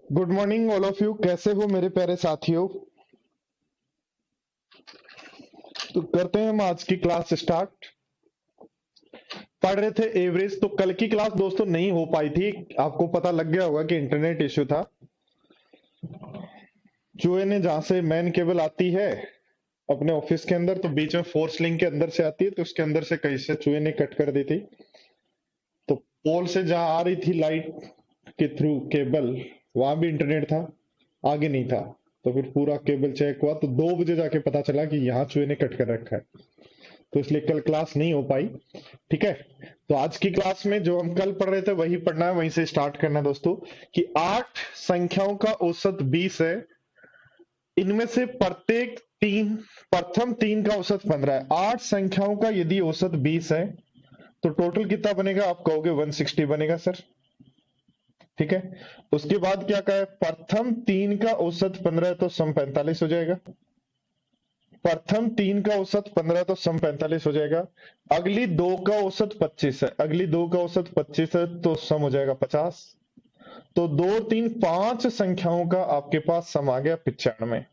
Good morning all of you. कैसे हो मेरे प्यारे साथियों। तो करते हैं हम आज की क्लास स्टार्ट। पढ़ रहे थे एवरेज। तो कल की क्लास दोस्तों नहीं हो पाई थी। आपको पता लग गया होगा कि इंटरनेट इश्यू था। चूहे ने जहां से मेन केबल आती है अपने ऑफिस के अंदर, तो बीच में फोर्स लिंक के अंदर से आती है, तो उसके अंदर से कहीं से चूहे ने कट कर दी थी। तो पोल से जहां आ रही थी लाइट के थ्रू केबल, वहां भी इंटरनेट था, आगे नहीं था। तो फिर पूरा केबल चेक हुआ तो 2 बजे जाके पता चला कि यहाँ चूहे ने कट कर रखा है। तो इसलिए कल क्लास नहीं हो पाई। ठीक है। तो आज की क्लास में जो हम कल पढ़ रहे थे वही पढ़ना है, वहीं से स्टार्ट करना है दोस्तों। कि 8 संख्याओं का औसत 20 है। इनमें से प्रत्येक तीन प्रथम तीन का औसत 15 है। 8 संख्याओं का यदि औसत 20 है तो टोटल कितना बनेगा? आप कहोगे 160 बनेगा सर। ठीक है। उसके बाद क्या कहा है? प्रथम तीन का औसत 15 है तो सम 45 हो जाएगा। प्रथम तीन का औसत 15 तो सम 45 हो जाएगा। अगली दो का औसत 25 है, अगली दो का औसत 25 है तो सम हो जाएगा 50। तो दो तीन पांच संख्याओं का आपके पास सम आ गया 95।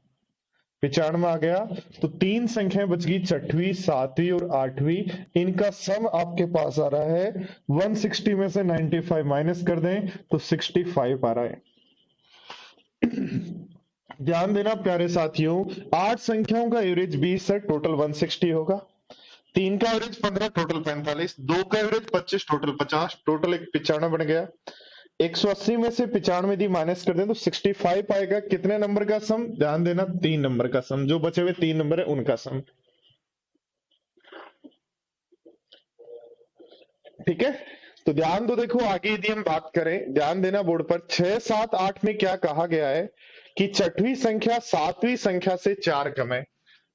95 आ गया। तो तीन संख्याएं बच गई, छठवीं सातवीं और आठवीं। इनका सम आपके पास आ रहा है 160 में से 95 माइनस कर दें तो 65 आ रहा है। ध्यान देना प्यारे साथियों, 8 संख्याओं का एवरेज 20 है, टोटल 160 होगा। तीन का एवरेज 15, टोटल 45। दो का एवरेज 25, टोटल 50, टोटल एक 95 बन गया। 180 में से 95 यदि माइनस कर दें तो 65 आएगा। कितने नंबर का सम? ध्यान देना, 3 नंबर का सम। जो बचे हुए 3 नंबर है उनका सम। ठीक है। तो ध्यान दो, देखो आगे यदि हम बात करें, ध्यान देना बोर्ड पर, 6 7 8 में क्या कहा गया है कि छठवीं संख्या सातवीं संख्या से 4 कम है।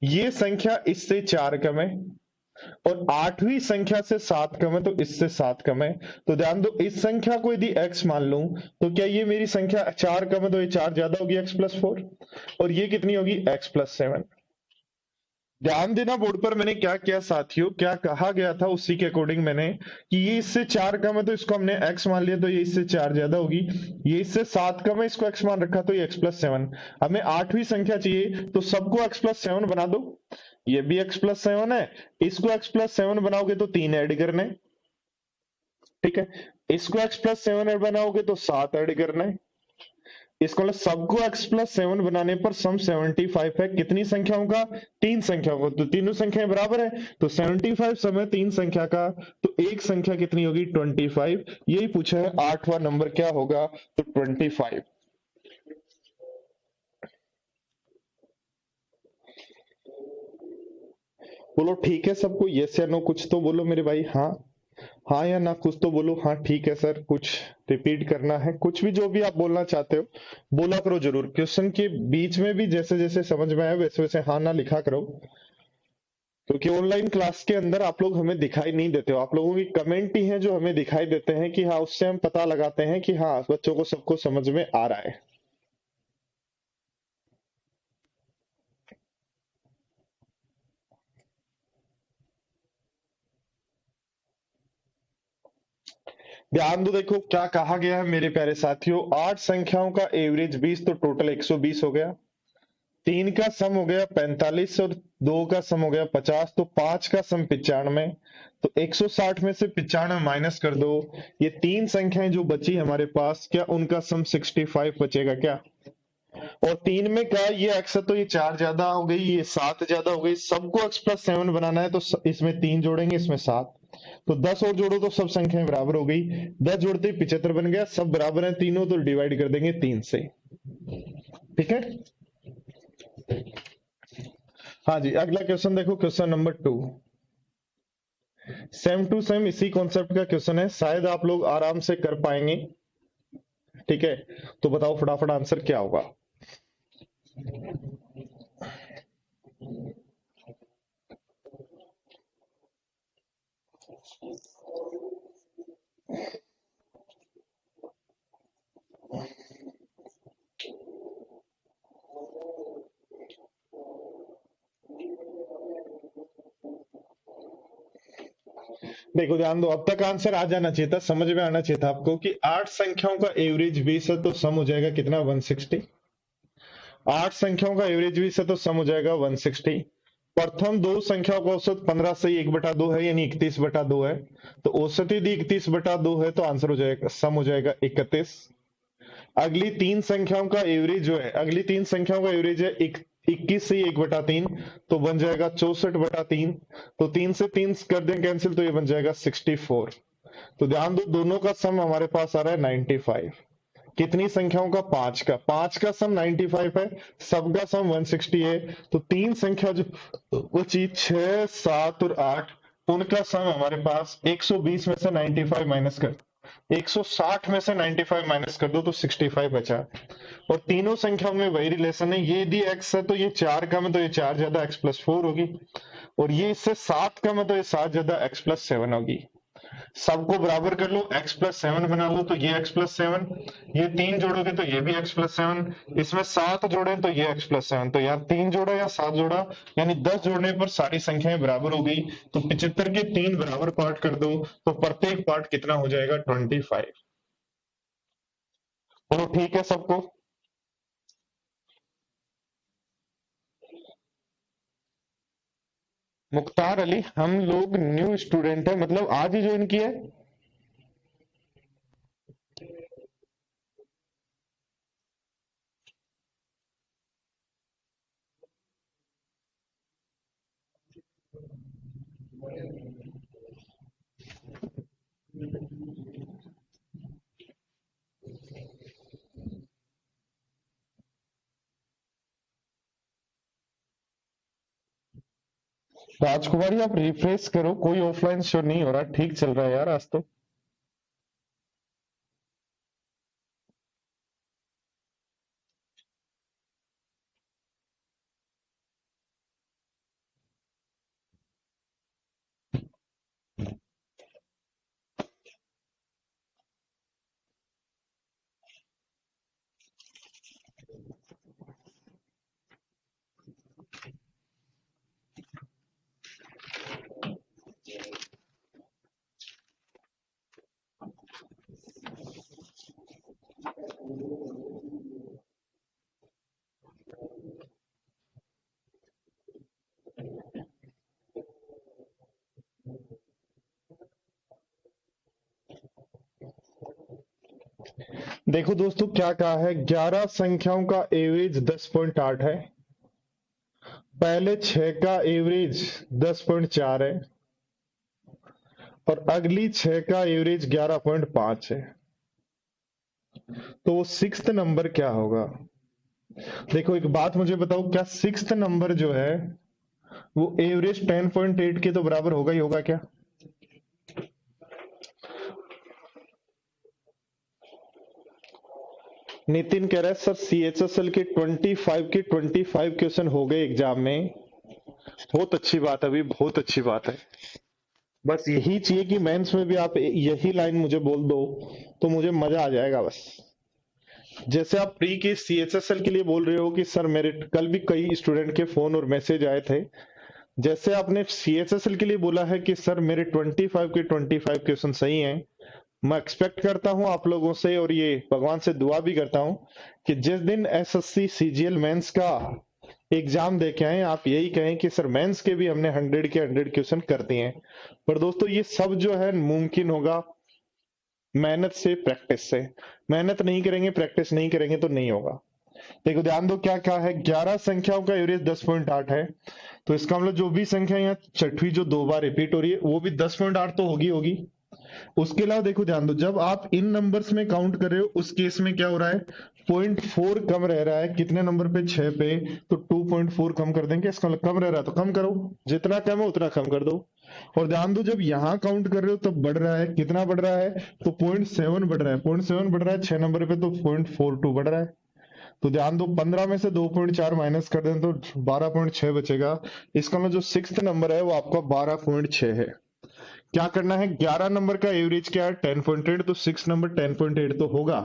ये संख्या इससे 4 कम है और आठवीं संख्या से 7 कम है तो इससे 7 कम है। तो ध्यान दो, इस संख्या को यदि x मान लूं तो क्या ये मेरी संख्या 4 कम है तो ये 4 ज्यादा होगी x+4, और ये कितनी होगी x+7। ध्यान देना बोर्ड पर, मैंने क्या किया साथियों, क्या कहा गया था उसी के अकॉर्डिंग मैंने, कि ये इससे 4 कम है तो इसको हमने x मान लिया तो ये इससे 4 ज्यादा होगी। ये इससे 7 कम है, इसको x मान रखा तो ये x+7। हमें आठवीं संख्या चाहिए तो सबको x+7 बना दो। ये भी x+7 है, इसको x+7 बनाओगे तो 3 ऐड करना है। ठीक है। इसको x+7 ऐड बनाओगे तो 7 ऐड करना है। इसको मतलब सबको x+7 बनाने पर सम 75 है। कितनी संख्याओं का? तीन संख्याओं का। तो तीनों संख्याएं बराबर है तो 75 सम है तीन संख्या का। तो एक संख्या कितनी होगी? 25। यही पूछा है, आठवां नंबर क्या होगा? तो 25। बोलो ठीक है सबको, यस या नो कुछ तो बोलो मेरे भाई। हाँ हाँ या ना कुछ तो बोलो। हाँ ठीक है सर, कुछ रिपीट करना है, कुछ भी जो भी आप बोलना चाहते हो बोला करो जरूर। क्वेश्चन के बीच में भी जैसे जैसे समझ में आए वैसे वैसे हाँ ना लिखा करो। क्योंकि ऑनलाइन क्लास के अंदर आप लोग हमें दिखाई नहीं देते हो, आप लोगों की कमेंट ही है जो हमें दिखाई देते हैं, कि हाँ उससे हम पता लगाते हैं कि हाँ बच्चों को सबको समझ में आ रहा है। ध्यान दो, देखो क्या कहा गया है मेरे प्यारे साथियों। 8 संख्याओं का एवरेज 20 तो टोटल 120 हो गया। तीन का सम हो गया 45 और दो का सम हो गया 50, तो पांच का सम 95। तो 160 में से 95 माइनस कर दो। ये तीन संख्याएं जो बची हमारे पास, क्या उनका सम 65 बचेगा क्या? और तीन में क्या, ये एक्स है तो ये 4 ज्यादा हो गई, ये 7 ज्यादा हो गई। सबको x+7 बनाना है तो इसमें 3 जोड़ेंगे, इसमें 7। तो 10 और जोड़ो तो सब संख्याएं बराबर हो गई। 10 जोड़ते ही 75 बन गया। सब बराबर है तीनों, तो डिवाइड कर देंगे 3 से। ठीक है। हाँ जी, अगला क्वेश्चन देखो, question number 2। Same to same इसी कॉन्सेप्ट का क्वेश्चन है, शायद आप लोग आराम से कर पाएंगे। ठीक है। तो बताओ फटाफट आंसर क्या होगा। देखो ध्यान दो, अब तक आंसर आ जाना चाहिए था, समझ में आना चाहिए था आपको कि 8 संख्याओं का एवरेज 20 है तो सम हो जाएगा कितना, 160। 8 संख्याओं का एवरेज 20 है तो सम हो जाएगा 160। प्रथम दो संख्याओं का औसत 15 से 1/2 है, यानी 31/2 है। तो औसत यदि 31/2 है तो आंसर हो जाएगा, सम हो जाएगा 31। अगली तीन संख्याओं का एवरेज जो है, अगली तीन संख्याओं का एवरेज है 21 से 1/3, तो बन जाएगा 64/3। तो 3 से 3 कर दें कैंसिल, तो ये बन जाएगा 64। तो ध्यान दो, दोनों का सम हमारे पास आ रहा है 95। कितनी संख्याओं का, पांच का सम 95 है, सबका सम 160 है। तो तीन संख्या जो बची 6, 7 और 8, उनका सम हमारे पास 120 में से 95 माइनस कर, 160 में से 95 माइनस कर दो तो 65 बचा। और तीनों संख्याओं में वही रिलेशन है, ये यदि x है तो ये 4 कम है तो ये 4 ज्यादा x+4 होगी, और ये इससे 7 कम है तो ये 7 ज्यादा x+7 होगी। सबको बराबर कर लो, x+7 बना लो तो ये x+7, ये 3 जोड़ोगे तो ये भी x+7, इसमें 7 जोड़े तो ये x+7। तो यार 3 जोड़ा या 7 जोड़ा, यानी 10 जोड़ने पर सारी संख्याएं बराबर हो गई। तो 75 के 3 बराबर पार्ट कर दो तो प्रत्येक पार्ट कितना हो जाएगा, 25। तो ठीक है सबको। मुख्तार अली, हम लोग न्यू स्टूडेंट है, मतलब आज ही ज्वाइन किया है। राजकुमारी आप रिफ्रेश करो, कोई ऑफलाइन शो नहीं हो रहा, ठीक चल रहा है यार आज तो। देखो दोस्तों क्या कहा है, 11 संख्याओं का एवरेज 10.8 है, पहले 6 का एवरेज 10.4 है, और अगली 6 का एवरेज 11.5 है। तो वो सिक्स्थ नंबर क्या होगा? देखो एक बात मुझे बताओ, क्या सिक्स्थ नंबर जो है वो एवरेज 10.8 के तो बराबर होगा ही होगा क्या? नितिन कह रहा है सर CHSL के 25 क्वेश्चन हो गए एग्जाम में। बहुत अच्छी बात है, अभी बहुत अच्छी बात है। बस यही चाहिए कि मेंस में भी आप यही लाइन मुझे बोल दो तो मुझे मजा आ जाएगा बस। जैसे आप प्री के CHSL के लिए बोल रहे हो कि सर मेरे कल भी कई स्टूडेंट के फोन और मैसेज आए थे, जैसे आपने CHSL के लिए बोला है कि सर मेरे 25 के 25 क्वेश्चन सही हैं, मैं एक्सपेक्ट करता हूं आप लोगों से, और ये भगवान से दुआ भी करता हूं कि जिस दिन SSC CGL मेंस का एग्जाम दे के आए आप यही कहें कि सर मेंस के भी हमने 100 के 100 क्वेश्चन कर दिए हैं। पर दोस्तों ये सब जो है मुमकिन होगा मेहनत से, प्रैक्टिस से। मेहनत नहीं करेंगे, प्रैक्टिस नहीं करेंगे तो नहीं होगा। देखो ध्यान दो क्या कहा है, 11 संख्याओं का एवरेज 10.8 है, तो इसका मतलब जो भी संख्या यहाँ छठवीं जो 2 बार रिपीट हो रही है वो भी 10.8 तो होगी होगी। उसके अलावा देखो ध्यान दो, जब आप इन नंबर्स में काउंट कर रहे हो उस केस में क्या हो रहा है, 0.4 कम रह रहा है। कितने नंबर पे, 6 पे, तो 2.4 कम कर देंगे। इसका मतलब कम रह रहा है तो कम करो, जितना कम है उतना कम कर दो। और ध्यान दो जब यहाँ काउंट कर रहे हो तब बढ़ रहा है, कितना बढ़ रहा है, तो 0.7 बढ़ रहा है, 0.7 बढ़ रहा है 6 नंबर पे तो 0.42 बढ़ रहा है। तो ध्यान दो 15 में से 2.4 माइनस कर दें तो 12.6 बचेगा। इसका मतलब जो सिक्स्थ नंबर है वो आपका 12.6 है। क्या करना है, 11 नंबर का एवरेज क्या है 10.8, तो 6 नंबर 10.8 तो होगा।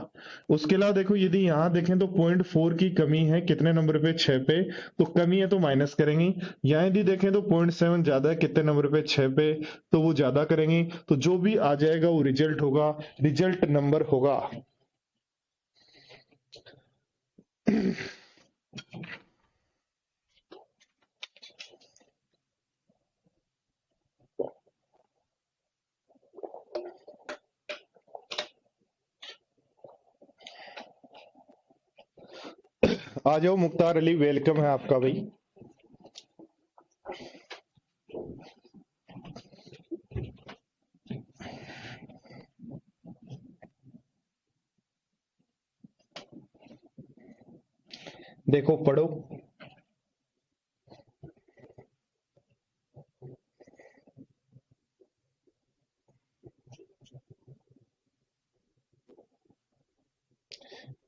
उसके अलावा देखो यदि यहां देखें तो 0.4 की कमी है, कितने नंबर पे 6 पे, तो कमी है तो माइनस करेंगे। यहाँ यदि देखें तो 0.7 ज्यादा है, कितने नंबर पे 6 पे, तो वो ज्यादा करेंगे। तो जो भी आ जाएगा वो रिजल्ट होगा, रिजल्ट नंबर होगा। आ जाओ मुख्तार अली, वेलकम है आपका भाई। देखो पढ़ो।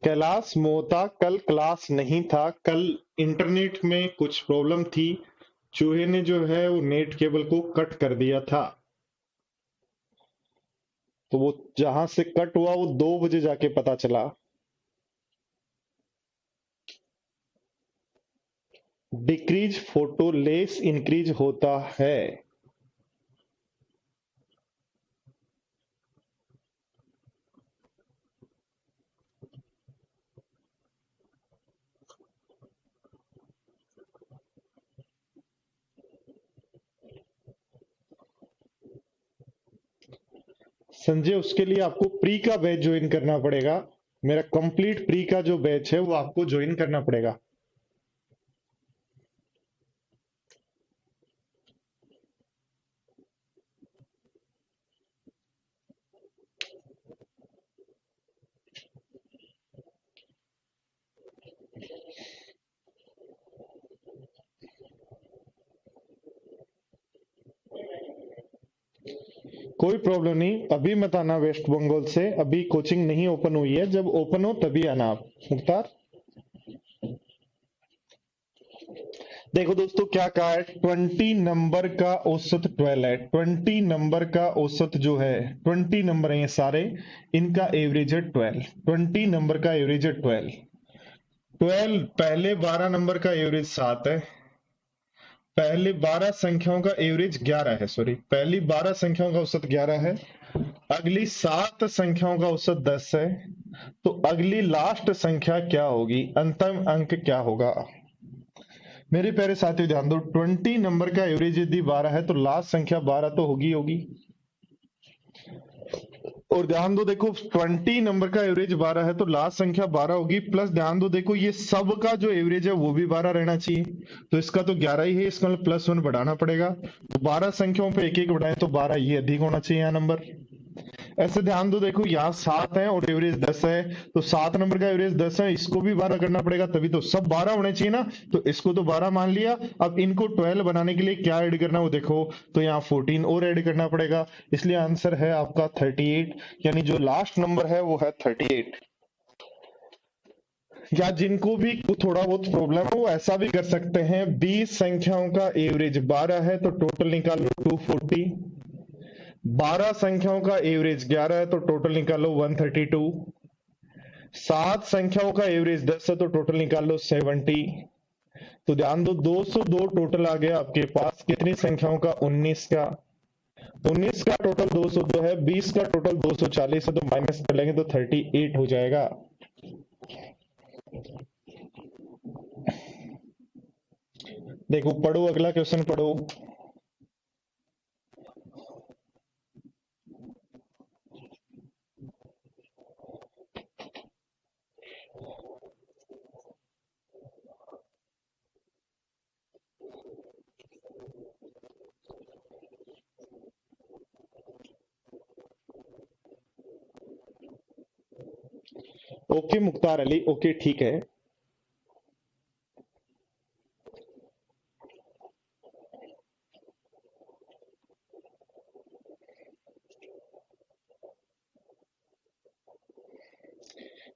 कैलाश मोहता कल क्लास नहीं था, कल इंटरनेट में कुछ प्रॉब्लम थी, चूहे ने जो है वो नेट केबल को कट कर दिया था। तो वो जहां से कट हुआ वो 2 बजे जाके पता चला। डिक्रीज फोटो लेस इंक्रीज होता है। संजय उसके लिए आपको प्री का बैच ज्वाइन करना पड़ेगा। मेरा कंप्लीट प्री का जो बैच है वो आपको ज्वाइन करना पड़ेगा। कोई प्रॉब्लम नहीं, अभी मत आना वेस्ट बंगाल से, अभी कोचिंग नहीं ओपन हुई है, जब ओपन हो तभी आना आप मुख्तार। देखो दोस्तों क्या कहा है, 20 नंबर का औसत 12 है, 20 नंबर का औसत जो है 20 नंबर है ये सारे, इनका एवरेज है 12, 20 नंबर का एवरेज है 12। 12 पहले 12 नंबर का एवरेज 7 है, पहले 12 संख्याओं का एवरेज 11 है, सॉरी पहली 12 संख्याओं का औसत 11 है, अगली 7 संख्याओं का औसत 10 है, तो अगली लास्ट संख्या क्या होगी, अंतिम अंक क्या होगा। मेरे प्यारे साथियों ध्यान दो, 20 नंबर का एवरेज यदि 12 है तो लास्ट संख्या 12 तो होगी होगी। और ध्यान दो देखो 20 नंबर का एवरेज 12 है तो लास्ट संख्या 12 होगी, प्लस ध्यान दो देखो ये सब का जो एवरेज है वो भी 12 रहना चाहिए, तो इसका तो 11 ही है, इसका मतलब +1 बढ़ाना पड़ेगा। तो 12 संख्याओं पे एक एक बढ़ाएं तो 12 ये अधिक होना चाहिए यहाँ नंबर। ऐसे ध्यान दो देखो यहाँ 7 है और एवरेज 10 है, तो 7 नंबर का एवरेज 10 है, इसको भी 12 करना पड़ेगा, तभी तो सब 12 होने चाहिए ना, तो इसको तो 12 मान लिया। अब इनको 12 बनाने के लिए क्या ऐड करना है वो देखो, तो यहाँ 14 और ऐड करना पड़ेगा, इसलिए आंसर है आपका 38, यानी जो लास्ट नंबर है वो है 38। या जिनको भी थोड़ा बहुत प्रॉब्लम है वो ऐसा भी कर सकते हैं, 20 संख्याओं का एवरेज 12 है तो टोटल निकाल लो 240, 12 संख्याओं का एवरेज 11 है तो टोटल निकालो 132, 7 संख्याओं का एवरेज 10 है तो टोटल निकाल लो 70। तो ध्यान दो 202 टोटल आ गया आपके पास, कितनी संख्याओं का, 19 का, 19 का टोटल 202 है, 20 का टोटल 240 है, तो माइनस कर लेंगे तो 38 हो जाएगा। देखो पढ़ो, अगला क्वेश्चन पढ़ो। ओके मुख्तार अली, ओके ठीक है।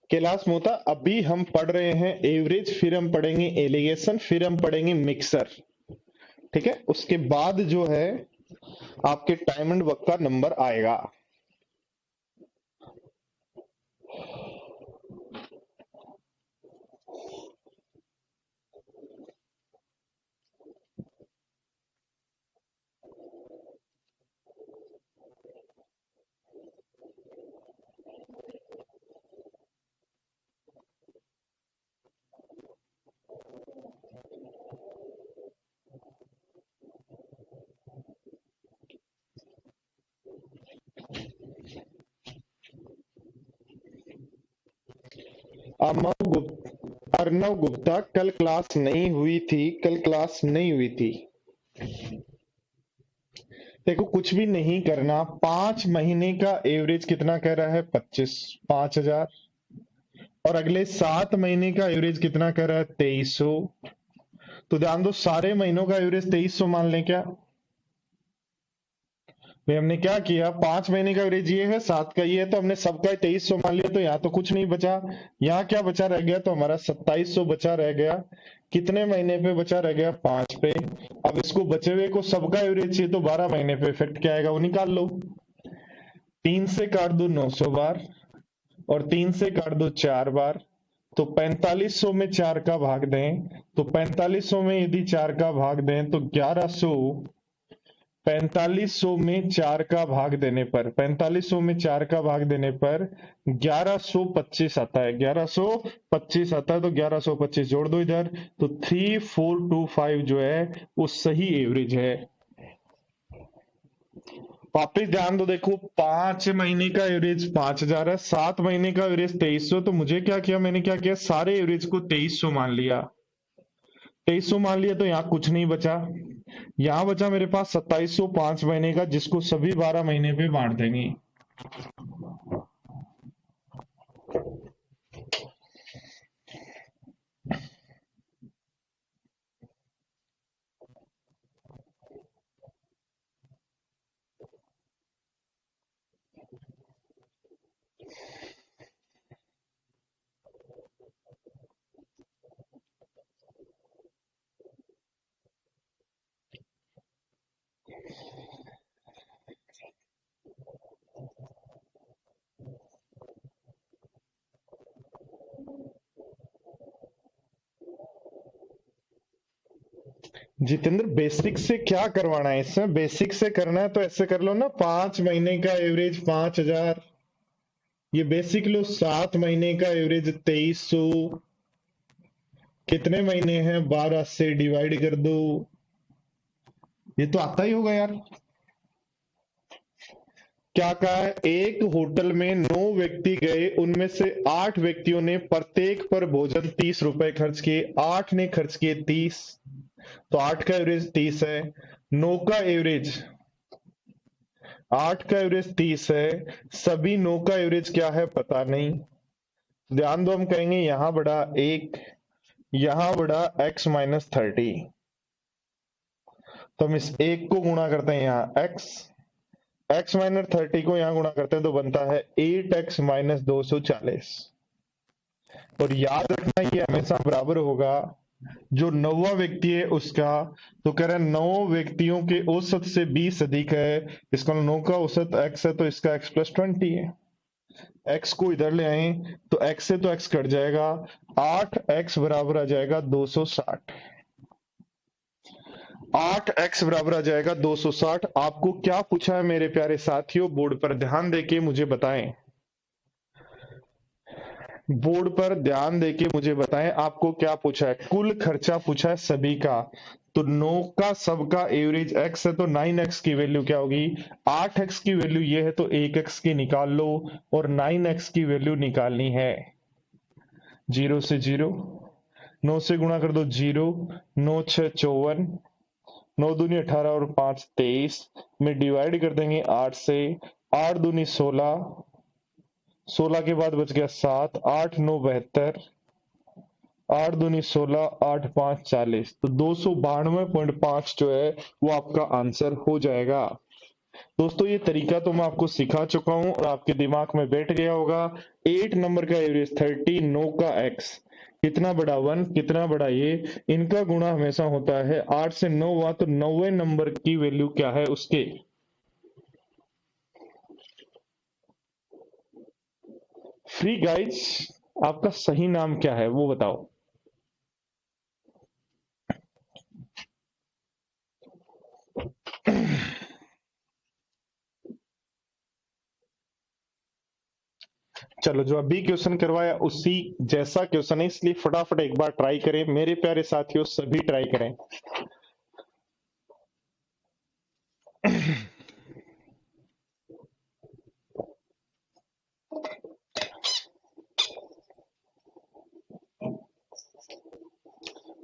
कैलाश मोता, अभी हम पढ़ रहे हैं एवरेज, फिर हम पढ़ेंगे एलिगेशन, फिर हम पढ़ेंगे मिक्सर, ठीक है। उसके बाद जो है आपके टाइम एंड वर्क का नंबर आएगा। अर्नव गुप्ता, कल क्लास नहीं हुई थी, कल क्लास नहीं हुई थी। देखो कुछ भी नहीं करना, 5 महीने का एवरेज कितना कह रहा है? 5,000। और अगले 7 महीने का एवरेज कितना कह रहा है? 2,300। तो ध्यान दो, सारे महीनों का एवरेज 2,300 मान लें क्या? भाई हमने क्या किया, 5 महीने का एवरेज ये है, 7 का ये है, तो हमने सबका 2,300 मान लिया, तो यहाँ तो कुछ नहीं बचा। यहाँ क्या बचा रह गया? तो हमारा 2,700 बचा रह गया। कितने महीने पे बचा रह गया? 5 पे। अब इसको बचे हुए को सबका एवरेज चाहिए, तो 12 महीने पे इफेक्ट क्या आएगा वो निकाल लो। 3 से काट दो 900 बार, और 3 से काट दो 4 बार, तो 4500 में 4 का भाग दें, तो 4500 में यदि 4 का भाग दें तो 1100। 4500 में 4 का भाग देने पर, 4500 में 4 का भाग देने पर 1125 आता है। 1125 आता है, तो 1125 जोड़ दो इधर, तो 3425 जो है वो सही एवरेज है। वापिस ध्यान दो, देखो 5 महीने का एवरेज 5,000 है, 7 महीने का एवरेज 2,300। तो मुझे क्या किया, मैंने क्या किया, सारे एवरेज को 2,300 मान लिया। 2,300 मान लिया, तो यहाँ कुछ नहीं बचा। यहाँ बचा मेरे पास 2,700 5 महीने का, जिसको सभी 12 महीने पे बांट देंगे। जितेंद्र, बेसिक से क्या करवाना है? इसमें बेसिक से करना है तो ऐसे कर लो ना, 5 महीने का एवरेज 5,000, ये बेसिक लो। 7 महीने का एवरेज 2,300, कितने महीने हैं? 12 से डिवाइड कर दो। ये तो आता ही होगा यार। क्या कहा है? एक होटल में 9 व्यक्ति गए, उनमें से 8 व्यक्तियों ने प्रत्येक पर भोजन 30 रुपए खर्च किए, 8 ने खर्च किए 30, तो 8 का एवरेज 30 है। 9 का एवरेज 8 का एवरेज 30 है, सभी 9 का एवरेज क्या है पता नहीं। ध्यान दो, हम कहेंगे यहां बड़ा 1, यहां बड़ा x-30। तो हम इस 1 को गुणा करते हैं यहाँ x-30 को यहाँ गुणा करते हैं तो बनता है 8x-240। और याद रखना ये हमेशा बराबर होगा जो 9वां व्यक्ति है उसका। तो कह रहे हैं 9 व्यक्तियों के औसत से 20 अधिक है, इसका 9 का औसत x है, तो इसका x+20 है। x को इधर ले आए तो x से तो x कट जाएगा, 8x बराबर आ जाएगा 260। 8x बराबर आ जाएगा 260। आपको क्या पूछा है मेरे प्यारे साथियों? बोर्ड पर ध्यान देके मुझे बताएं, बोर्ड पर ध्यान देके मुझे बताएं, आपको क्या पूछा है? कुल खर्चा पूछा है सभी का। तो 9 का सबका एवरेज x है, तो 9x की वैल्यू क्या होगी? 8x की वैल्यू ये है, तो 1x की निकाल लो, और 9x की वैल्यू निकालनी है। 0 से 0, 9 से गुणा कर दो 0, 9 6 54, 9 दूनी 18 और 5 23 में डिवाइड कर देंगे 8 से, 8 दूनी 16, 16 के बाद बच गया 7, 8 9 72, 8 दूनी 16, 8 5 40, तो 292.5 जो है वो आपका आंसर हो जाएगा। दोस्तों ये तरीका तो मैं आपको सिखा चुका हूं और आपके दिमाग में बैठ गया होगा। 8 नंबर का एवरेज 30, 9 का x, कितना बड़ा 1, कितना बड़ा ये, इनका गुणा हमेशा होता है 8 से 9 हुआ तो 90 नंबर की वैल्यू क्या है उसके फ्री गाइज आपका सही नाम क्या है वो बताओ। चलो जो अभी क्वेश्चन करवाया उसी जैसा क्वेश्चन है, इसलिए फटाफट एक बार ट्राई करें मेरे प्यारे साथियों, सभी ट्राई करें।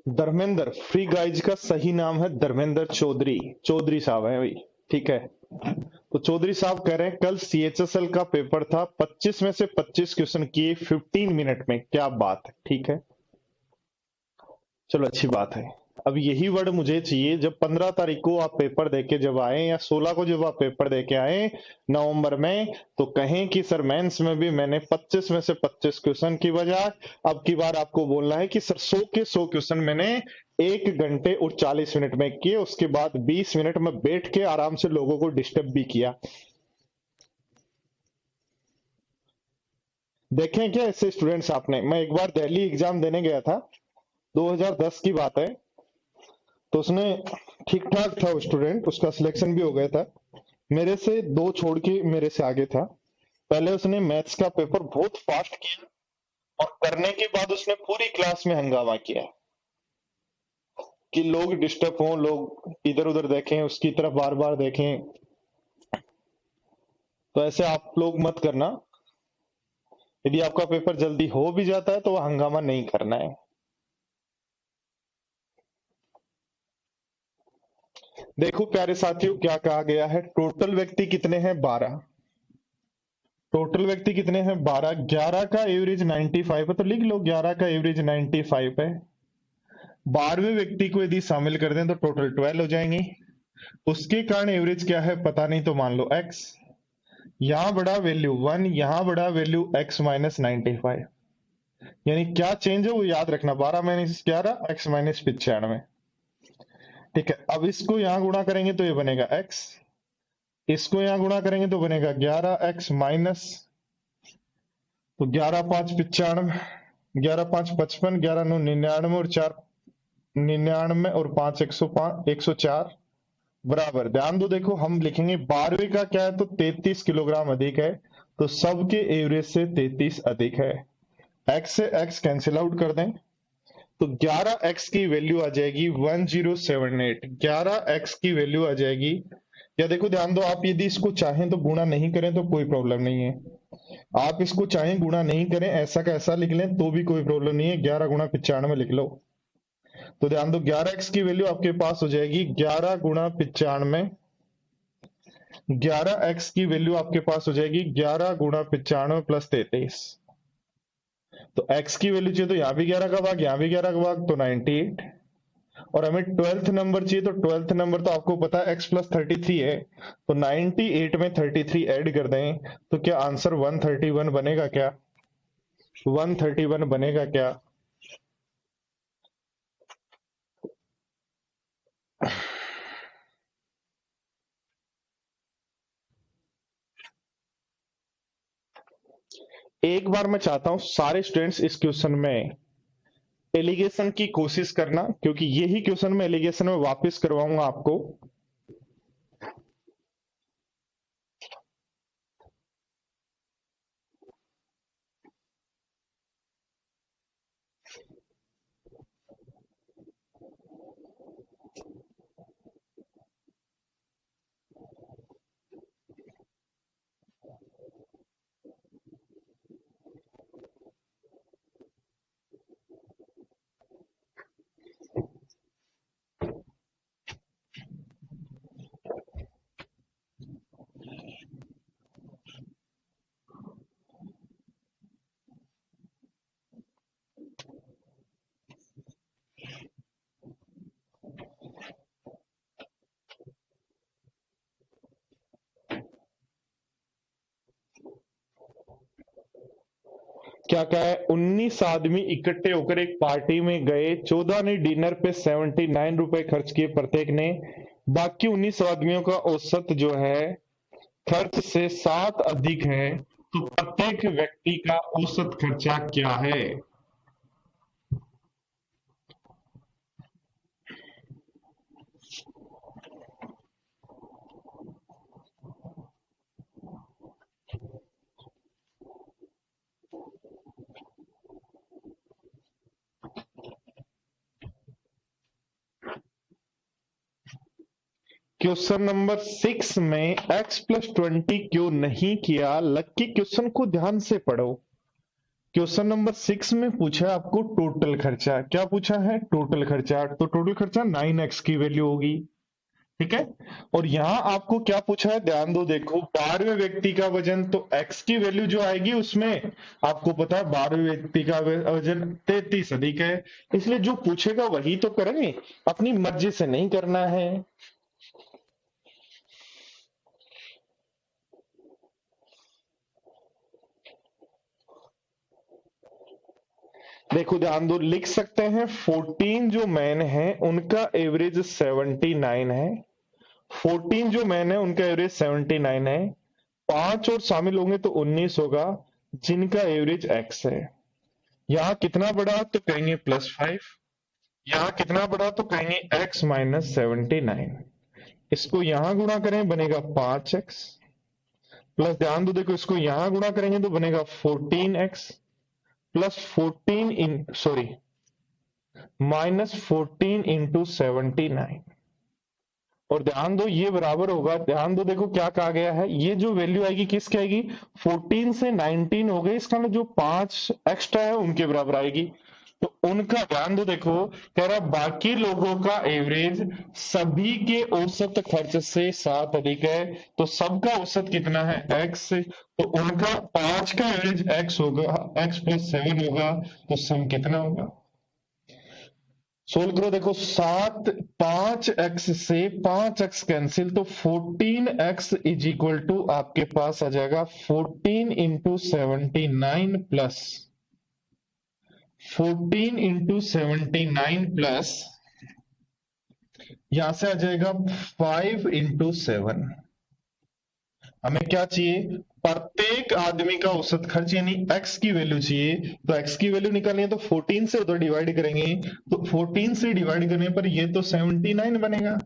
धर्मेंद्र, फ्री गाइज का सही नाम है धर्मेंद्र चौधरी, चौधरी साहब है भाई, ठीक है। तो चौधरी साहब कह रहे हैं कल सीएचएसएल का पेपर था, 25 में से 25 क्वेश्चन किए 15 मिनट में, क्या बात है, ठीक है। चलो अच्छी बात है। अब यही वर्ड मुझे चाहिए जब 15 तारीख को आप पेपर देके जब आए, या 16 को जब आप पेपर देके आए नवंबर में, तो कहें कि सर मेंस में भी मैंने 25 में से 25 क्वेश्चन की बजाय अब की बार आपको बोलना है कि सर 100 के 100 क्वेश्चन मैंने 1 घंटे और 40 मिनट में किए, उसके बाद 20 मिनट में बैठ के आराम से लोगों को डिस्टर्ब भी किया। देखें क्या ऐसे स्टूडेंट्स आपने, मैं एक बार दिल्ली एग्जाम देने गया था, 2010 की बात है। तो उसने ठीक ठाक था वो स्टूडेंट, उसका सिलेक्शन भी हो गया था, मेरे से 2 छोड़ के मेरे से आगे था। पहले उसने मैथ्स का पेपर बहुत फास्ट किया, और करने के बाद उसने पूरी क्लास में हंगामा किया कि लोग डिस्टर्ब हों, लोग इधर उधर देखें, उसकी तरफ बार बार देखें। तो ऐसे आप लोग मत करना। यदि आपका पेपर जल्दी हो भी जाता है तो वह हंगामा नहीं करना है। देखो प्यारे साथियों क्या कहा गया है, टोटल व्यक्ति कितने हैं 12, टोटल व्यक्ति कितने हैं 12, 11 का एवरेज 95 है, तो लिख लो 11 का एवरेज 95 है। 12वें व्यक्ति को यदि शामिल कर दें तो टोटल 12 हो जाएंगे। उसके कारण एवरेज क्या है पता नहीं, तो मान लो x, यहां बड़ा वैल्यू 1, यहां बड़ा वैल्यू x माइनस 95, यानी क्या चेंज है वो याद रखना, 12 माइनस 11 x माइनस 95, ठीक है। अब इसको यहां गुणा करेंगे तो ये बनेगा x, इसको यहां गुणा करेंगे तो बनेगा 11x माइनस, तो 11 5 95, 11 5 55, 11 9 99 और 4 99 और 5 105 104 बराबर। ध्यान दो, देखो हम लिखेंगे 12वें का क्या है तो 33 किलोग्राम अधिक है, तो सबके एवरेज से 33 अधिक है। x से x कैंसिल आउट कर दें तो 11x की वैल्यू आ जाएगी 1078, 11x की वैल्यू आ जाएगी। या देखो ध्यान दो, आप यदि इसको चाहें तो गुणा नहीं करें तो कोई प्रॉब्लम नहीं है, आप इसको चाहें गुणा नहीं करें, ऐसा का ऐसा लिख लें तो भी कोई प्रॉब्लम नहीं है, 11 गुणा 95 लिख लो। तो ध्यान दो 11x की वैल्यू आपके पास हो जाएगी 11 गुणा 95, 11x की वैल्यू आपके पास हो जाएगी 11 गुणा 95 प्लस 33, तो x की वैल्यू चाहिए तो यहां भी 11 का भाग, यहां भी 11 का भाग, तो 98। और हमें 12th नंबर चाहिए, तो 12th नंबर तो आपको पता है x प्लस 33 है, तो 98 में 33 ऐड कर दें तो क्या आंसर 131 बनेगा क्या, 131 बनेगा क्या। एक बार मैं चाहता हूं सारे स्टूडेंट्स इस क्वेश्चन में एलिगेशन की कोशिश करना, क्योंकि यही क्वेश्चन मैं एलिगेशन में वापस करवाऊंगा आपको। क्या क्या है, 19 आदमी इकट्ठे होकर एक पार्टी में गए, 14 ने डिनर पे 79 रुपए खर्च किए प्रत्येक ने, बाकी 19 आदमियों का औसत जो है खर्च से 7 अधिक है, तो प्रत्येक व्यक्ति का औसत खर्चा क्या है? क्वेश्चन नंबर 6 में x+20 क्यों नहीं किया? लकी क्वेश्चन को ध्यान से पढ़ो। क्वेश्चन नंबर 6 में पूछा है आपको टोटल खर्चा। क्या पूछा है? टोटल खर्चा। तो टोटल खर्चा 9x की वैल्यू होगी, ठीक है। और यहां आपको क्या पूछा है? ध्यान दो, देखो 12वें व्यक्ति का वजन, तो x की वैल्यू जो आएगी उसमें आपको पता है 12वें व्यक्ति का वजन 33 अधिक है, इसलिए जो पूछेगा वही तो करेंगे, अपनी मर्जी से नहीं करना है। देखो ध्यान दो, लिख सकते हैं 14 जो मैन है उनका एवरेज 79 है। 14 जो मैन है उनका एवरेज 79 है। 5 और शामिल होंगे तो 19 होगा, जिनका एवरेज एक्स है। यहाँ कितना बढ़ा तो कहेंगे +5, यहाँ कितना बढ़ा तो कहेंगे x-79। इसको यहां गुणा करें बनेगा 5x, प्लस ध्यान दो, देखो इसको यहां गुणा करेंगे तो बनेगा 14x प्लस 14 इन सॉरी -14 × 79। और ध्यान दो ये बराबर होगा, ध्यान दो देखो क्या कहा गया है, ये जो वैल्यू आएगी किसकी आएगी? 14 से 19 हो गई, इसका मतलब जो 5 एक्स्ट्रा है उनके बराबर आएगी। तो उनका ध्यान दो, देखो कह रहा बाकी लोगों का एवरेज सभी के औसत खर्च से 7 अधिक है, तो सबका औसत कितना है? x। तो उनका 5 का एवरेज x होगा, x+7 होगा, तो सम कितना होगा? सोल्व करो, देखो 5x से 5x कैंसिल, तो 14x इज इक्वल टू आपके पास आ जाएगा 14 × 79 प्लस 14 × 79 प्लस यहां से आ जाएगा 5 × 7। हमें क्या चाहिए? प्रत्येक आदमी का औसत खर्च यानी x की वैल्यू चाहिए। तो x की वैल्यू निकालनी है तो 14 से उधर डिवाइड करेंगे, तो 14 से डिवाइड करने पर ये तो 79 बनेगा,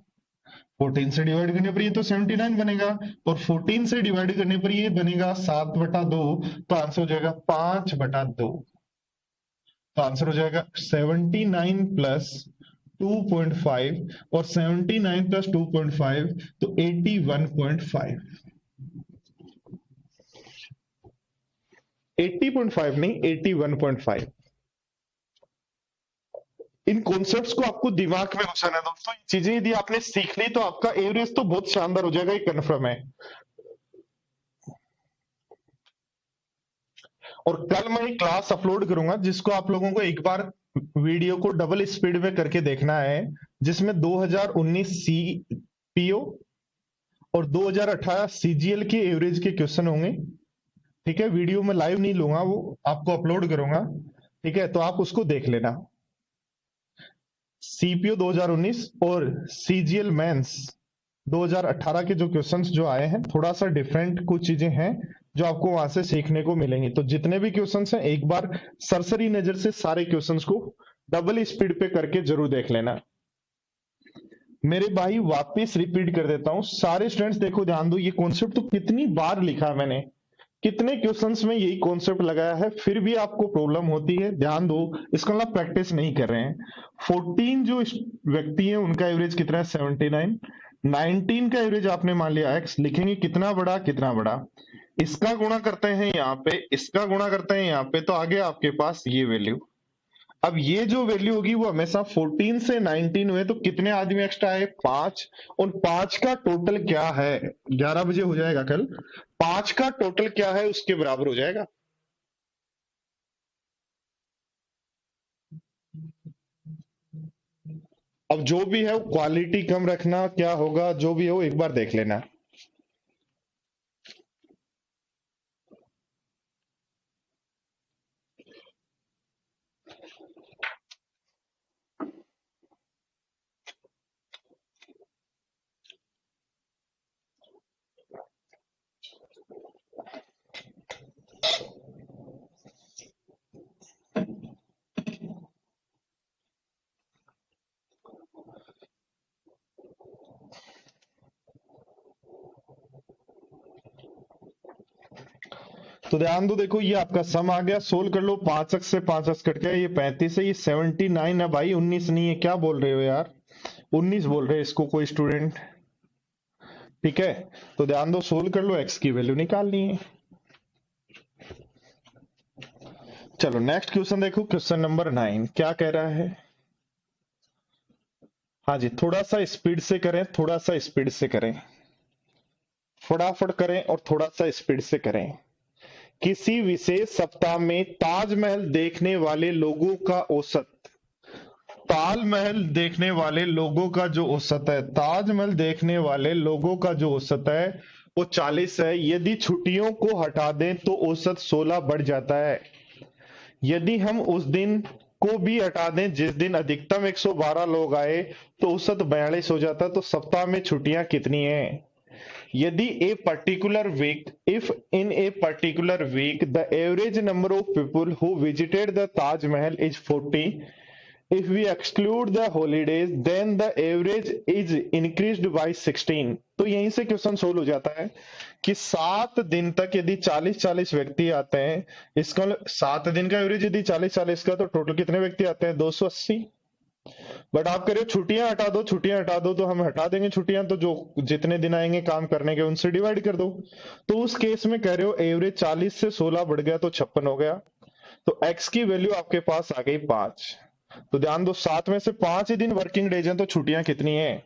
14 से डिवाइड करने पर ये तो 79 बनेगा, और 14 से डिवाइड करने पर ये बनेगा 7/2। तो आंसर हो जाएगा 5/2। तो आंसर हो जाएगा 79 प्लस 2.5, और 79 प्लस 2.5 तो 81.5। 80.5 नहीं, 81.5। इन कॉन्सेप्ट्स को आपको दिमाग में घुसाना है दोस्तों। ये चीजें यदि आपने सीख ली तो आपका एवरेज तो बहुत शानदार हो जाएगा, ये कन्फर्म है। और कल मैं एक क्लास अपलोड करूंगा जिसको आप लोगों को एक बार वीडियो को डबल स्पीड में करके देखना है, जिसमें 2019 सीपीओ और 2018 सीजीएल के एवरेज के क्वेश्चन होंगे। ठीक है, वीडियो में लाइव नहीं लूंगा, वो आपको अपलोड करूंगा। ठीक है, तो आप उसको देख लेना। सीपीओ 2019 और सीजीएल मेंस 2018 के जो क्वेश्चंस जो आए हैं, थोड़ा सा डिफरेंट कुछ चीजें हैं जो आपको वहां से सीखने को मिलेंगी। तो जितने भी क्वेश्चंस हैं एक बार सरसरी नजर से सारे क्वेश्चंस को डबल स्पीड पे करके जरूर देख लेना। मेरे भाई वापस रिपीट कर देता हूं, सारे स्टूडेंट्स देखो ध्यान दो, ये कॉन्सेप्ट तो कितनी बार लिखा है मैंने, कितने क्वेश्चंस में यही कॉन्सेप्ट लगाया है, फिर भी आपको प्रॉब्लम होती है। ध्यान दो, इसका मतलब प्रैक्टिस नहीं कर रहे हैं। 14 जो व्यक्ति हैं उनका एवरेज कितना है? 79। 19 का एवरेज आपने मान लिया x, लिखेंगे कितना बड़ा कितना बड़ा, इसका गुणा करते हैं यहाँ पे, इसका गुणा करते हैं यहाँ पे, तो आगे आपके पास ये वैल्यू। अब ये जो वैल्यू होगी वो हमेशा 14 से 19 हुए तो कितने आदमी एक्स्ट्रा है? 5। उन 5 का टोटल क्या है? 11 बजे हो जाएगा कल, 5 का टोटल क्या है उसके बराबर हो जाएगा। अब जो भी है क्वालिटी कम रखना, क्या होगा जो भी हो एक बार देख लेना। तो ध्यान दो, देखो ये आपका सम आ गया, सोल्व कर लो, 5x से 5x कट गया, ये 35 है, ये 79 है भाई, 19 नहीं है, क्या बोल रहे हो यार, 19 बोल रहे हैं इसको कोई स्टूडेंट। ठीक है, तो ध्यान दो, सोल्व कर लो, x की वैल्यू निकालनी है। चलो नेक्स्ट क्वेश्चन देखो, क्वेश्चन नंबर 9 क्या कह रहा है। हाँ जी, थोड़ा सा स्पीड से करें, थोड़ा सा स्पीड से करें, फटाफट करें और थोड़ा सा स्पीड से करें। किसी विशेष सप्ताह में ताजमहल देखने वाले लोगों का औसत, ताजमहल देखने वाले लोगों का जो औसत है, ताजमहल देखने वाले लोगों का जो औसत है वो 40 है। यदि छुट्टियों को हटा दें तो औसत 16 बढ़ जाता है। यदि हम उस दिन को भी हटा दें जिस दिन अधिकतम 112 लोग आए तो औसत 42 हो जाता है। तो सप्ताह में छुट्टियां कितनी हैं? यदि a particular week, if in a particular week the average number of people who visited the Taj Mahal is 40, if we exclude the holidays then the average is increased by 16। तो यहीं से क्वेश्चन सोल्व हो जाता है कि 7 दिन तक यदि 40-40 व्यक्ति आते हैं, इसका 7 दिन का एवरेज यदि 40-40 का, तो टोटल कितने व्यक्ति आते हैं? 280। बट आप कह रहे हो छुट्टियां हटा दो, छुट्टियां हटा दो, तो हम हटा देंगे छुट्टियां, तो जो जितने दिन आएंगे काम करने के उनसे डिवाइड कर दो। तो उस केस में कह रहे हो एवरेज 40 से 16 बढ़ गया तो 56 हो गया। तो x की वैल्यू आपके पास आ गई 5। तो ध्यान दो, 7 में से 5 ही दिन वर्किंग डेज हैं, तो छुट्टियां कितनी है?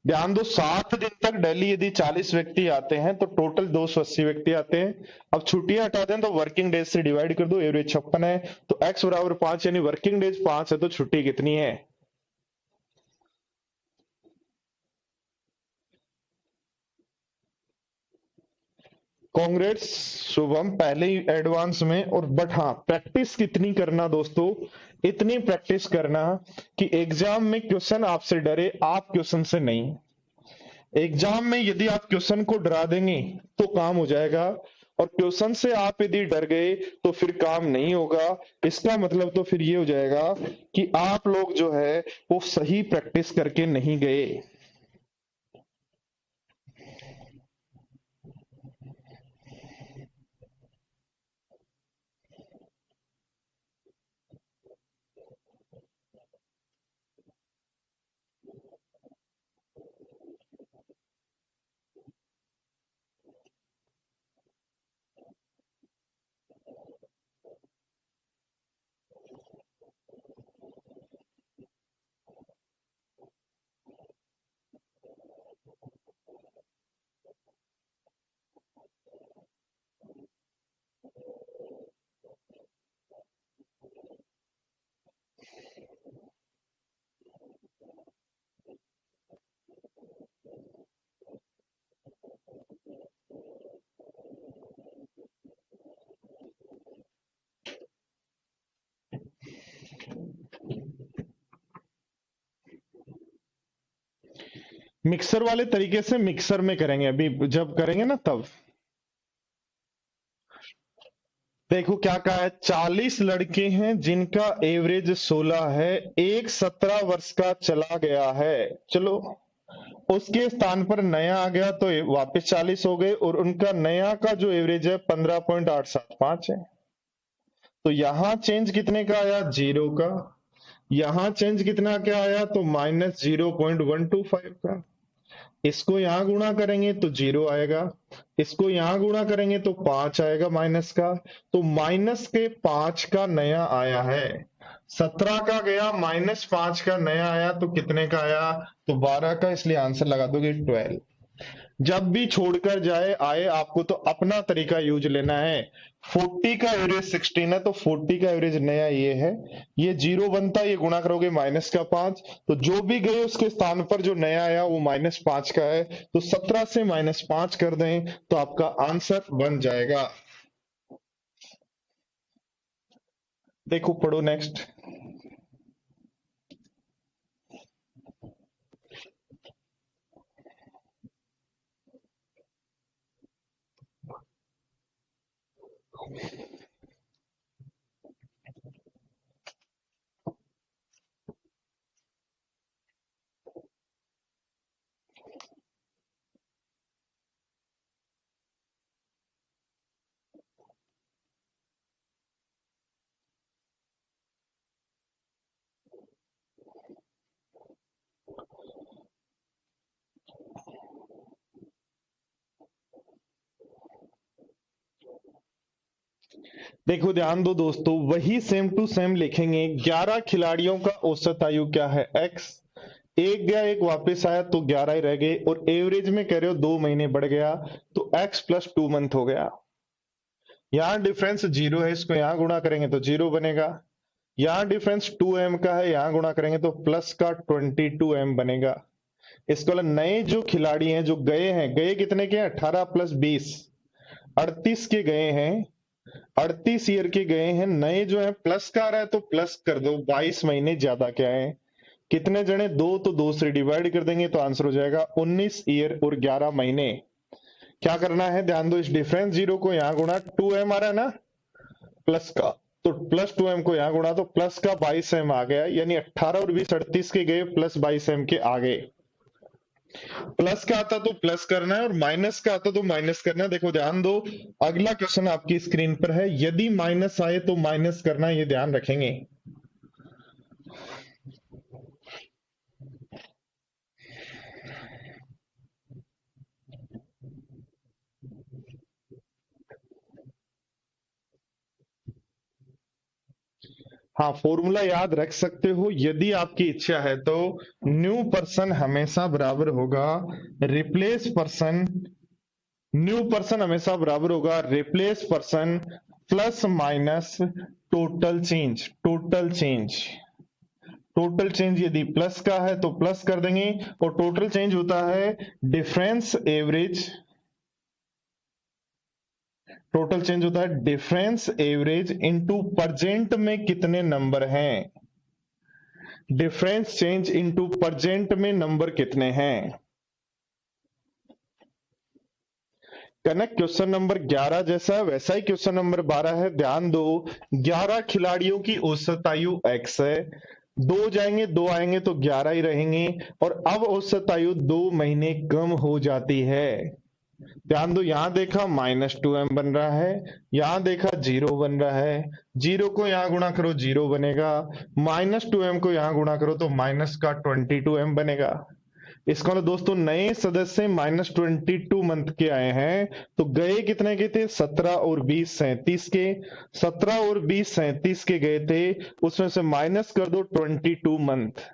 ध्यान दो, 7 दिन तक डेली यदि 40 व्यक्ति आते हैं तो टोटल 280 व्यक्ति आते हैं। अब छुट्टियां हटा दें तो वर्किंग डेज से डिवाइड कर दो, एवरेज 56 है। तो x बराबर 5 यानी वर्किंग डेज 5 है, तो छुट्टी कितनी है? कांग्रेट्स शुभम, पहले ही एडवांस में। और बट हाँ, प्रैक्टिस कितनी करना दोस्तों, इतनी प्रैक्टिस करना कि एग्जाम में क्वेश्चन आपसे डरे, आप क्वेश्चन से नहीं। एग्जाम में यदि आप क्वेश्चन को डरा देंगे तो काम हो जाएगा, और क्वेश्चन से आप यदि डर गए तो फिर काम नहीं होगा। इसका मतलब तो फिर ये हो जाएगा कि आप लोग जो है वो सही प्रैक्टिस करके नहीं गए। मिक्सर वाले तरीके से मिक्सर में करेंगे, अभी जब करेंगे ना तब। देखो क्या कहा है, 40 लड़के हैं जिनका एवरेज 16 है, एक 17 वर्ष का चला गया है, चलो उसके स्थान पर नया आ गया तो वापस 40 हो गए, और उनका नया का जो एवरेज है 15.875 है। तो यहां चेंज कितने का आया? 0 का। यहां चेंज कितना क्या आया? तो -0.125 का। इसको यहां गुणा करेंगे तो 0 आएगा, इसको यहां गुणा करेंगे तो 5 आएगा माइनस का। तो माइनस के 5 का नया आया है, 17 का गया, -5 का नया आया, तो कितने का आया? तो 12 का, इसलिए आंसर लगा दोगे 12। जब भी छोड़कर जाए आए, आपको तो अपना तरीका यूज लेना है। 40 का एवरेज 16 है, तो 40 का एवरेज नया ये है, ये 0 बनता है, ये गुणा करोगे माइनस का 5, तो जो भी गए उसके स्थान पर जो नया आया वो -5 का है, तो 17 से -5 कर दें तो आपका आंसर बन जाएगा। देखो पढ़ो नेक्स्ट। देखो ध्यान दो दोस्तों, वही सेम टू सेम लिखेंगे। 11 खिलाड़ियों का औसत आयु क्या है? एक्स। एक गया एक वापस आया तो 11 ही रह गए, और एवरेज में कह रहे हो 2 महीने बढ़ गया तो एक्स प्लस 2 मंथ हो गया। यहाँ डिफरेंस 0 है, इसको यहाँ गुणा करेंगे तो 0 बनेगा। यहाँ डिफरेंस 2m का है, यहाँ गुणा करेंगे तो प्लस का 22m बनेगा। इसको नए जो खिलाड़ी हैं जो गए हैं, गए कितने के हैं? 18 प्लस 20 38 के गए हैं, 38 ईयर के गए हैं। नए जो है प्लस का आ रहा है तो प्लस कर दो, 22 महीने ज्यादा क्या है? कितने जने? 2, तो 2 से डिवाइड कर देंगे तो आंसर हो जाएगा 19 ईयर और 11 महीने। क्या करना है? ध्यान दो, इस डिफरेंस 0 को यहाँ गुणा, 2m आ रहा है ना प्लस का, तो प्लस 2m को यहाँ गुणा तो प्लस का 22m आ गया, यानी 18 और 20 38 के गए, प्लस 22m के आ गए। प्लस का आता तो प्लस करना है और माइनस का आता तो माइनस करना है। देखो ध्यान दो, अगला क्वेश्चन आपकी स्क्रीन पर है, यदि माइनस आए तो माइनस करना है, ये ध्यान रखेंगे। हाँ, फॉर्मूला याद रख सकते हो यदि आपकी इच्छा है तो। न्यू पर्सन हमेशा बराबर होगा रिप्लेस पर्सन, न्यू पर्सन हमेशा बराबर होगा replace person plus minus total change. Total change, total change यदि प्लस का है तो प्लस कर देंगे, और टोटल चेंज होता है डिफरेंस एवरेज। टोटल चेंज होता है डिफरेंस एवरेज इनटू परजेंट में कितने नंबर हैं। डिफरेंस चेंज इनटू परजेंट में नंबर कितने हैं। कनक क्वेश्चन नंबर 11 जैसा वैसा ही क्वेश्चन नंबर 12 है। ध्यान दो, 11 खिलाड़ियों की औसत आयु x है, 2 जाएंगे 2 आएंगे तो 11 ही रहेंगे, और अब औसत आयु 2 महीने कम हो जाती है। ध्यान दो, यहां देखा -2m बन रहा है, यहां देखा 0 बन रहा है। 0 को यहां गुणा करो 0 बनेगा, -2m को यहां गुणा करो तो माइनस का 22m बनेगा। इसका मतलब दोस्तों नए सदस्य -22 मंथ के आए हैं, तो गए कितने के थे? 17 और 20 37 के। 17 और 20 37 के गए थे, उसमें से माइनस कर दो 22 मंथ।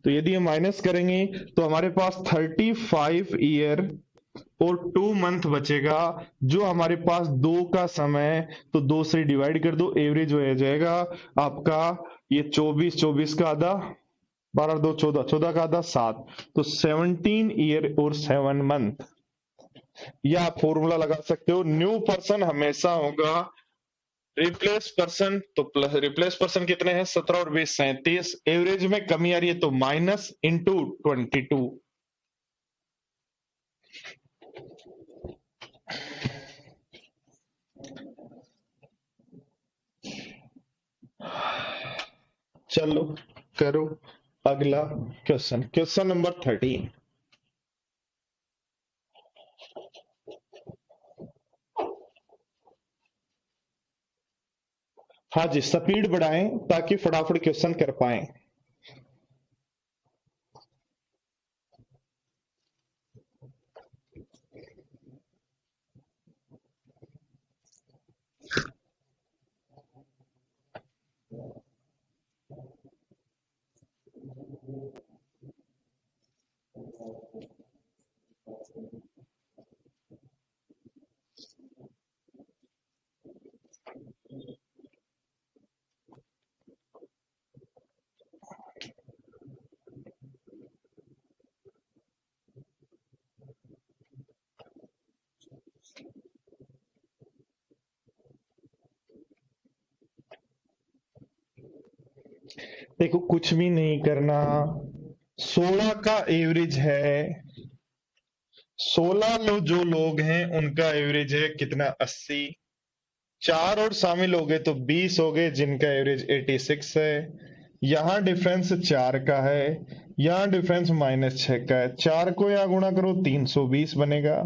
तो यदि हम माइनस करेंगे तो हमारे पास 35 ईयर और 2 मंथ बचेगा, जो हमारे पास 2 का समय, तो 2 से डिवाइड कर दो, एवरेज हो जाएगा आपका ये 24, 24 का आधा 12 2 14, 14 का आधा 7, तो 17 ईयर और 7 मंथ। या आप फॉर्मूला लगा सकते हो, न्यू पर्सन हमेशा होगा रिप्लेस पर्सन, तो प्लस रिप्लेस पर्सन कितने हैं? 17 और 20 37, एवरेज में कमी आ रही है तो माइनस इंटू 22। चलो करो अगला क्वेश्चन, क्वेश्चन नंबर 13। हाँ जी, स्पीड बढ़ाएं ताकि फटाफट क्वेश्चन कर पाए। देखो कुछ भी नहीं करना, 16 का एवरेज है, 16 जो लोग हैं उनका एवरेज है कितना? 80। 4 और शामिल हो गए तो 20 हो गए, जिनका एवरेज 86 है। यहाँ डिफरेंस 4 का है, यहाँ डिफरेंस -6 का है। 4 को यहाँ गुणा करो 320 बनेगा,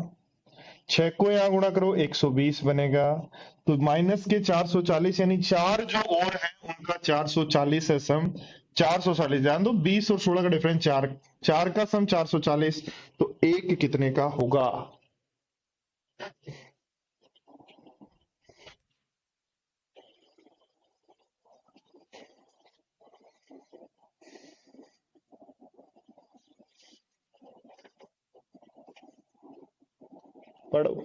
6 को यहाँ गुणा करो 120 बनेगा, तो माइनस के 440, यानी 4 जो और है उनका 440 है सम। 440, ध्यान दो 20 और 16 का डिफरेंस 4, 4 का सम 440, तो एक कितने का होगा? पढ़ो।